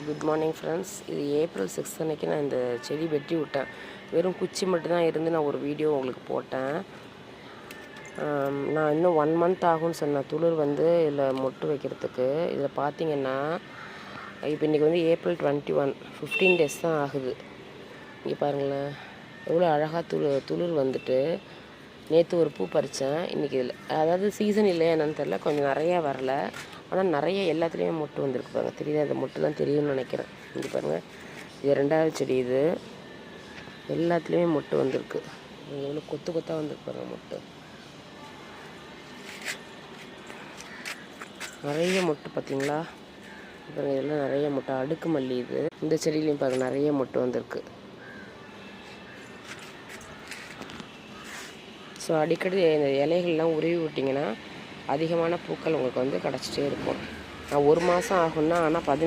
Good morning friends. இது April 6 அன்றைக்கி நான் இந்த செடி வெட்டி விட்டேன். வெறும் குச்சி மட்டும்தான் இருந்து நான் ஒரு வீடியோ உங்களுக்கு போட்டேன். நான் இன்னும் 1 மந்த் ஆகும்னு சொன்னேன் துளிர் இதில் மொட்டு வைக்கிறதுக்கு. இதில் பார்த்தீங்கன்னா இப்போ இன்றைக்கி ஏப்ரல் 21, 15 டேஸ் தான் ஆகுது. இங்கே பாருங்களேன் எவ்வளோ அழகாக துளிர் நேற்று ஒரு பூ பறித்தேன். இன்றைக்கி இதில் அதாவது சீசன் இல்லையா என்னன்னு தெரில, கொஞ்சம் நிறையா வரல. ஆனால் நிறைய எல்லாத்துலேயுமே மொட்டு வந்திருக்கு பாருங்கள். தெரியுது, அந்த மொட்டு தான் தெரியும்னு நினைக்கிறேன். இங்கே பாருங்கள், இது 2வது செடி. இது எல்லாத்துலேயுமே மொட்டு வந்திருக்கு. எவ்வளோ கொத்து கொத்தாக வந்திருக்கு பாருங்கள் மொட்டு. நிறைய மொட்டு பார்த்தீங்களா? பாருங்கள், இதெல்லாம் நிறைய மொட்டு. அடுக்கு மல்லி. இது இந்த செடியிலையும் பாருங்கள் நிறைய மொட்டு வந்திருக்கு. ஸோ அடிக்கடி இந்த இலைகள்லாம் உருவி விட்டிங்கன்னா அதிகமான பூக்கள் உங்களுக்கு கிடச்சிட்டே இருக்கும். நான் 1 மாதம் ஆகும்னா, ஆனால் 15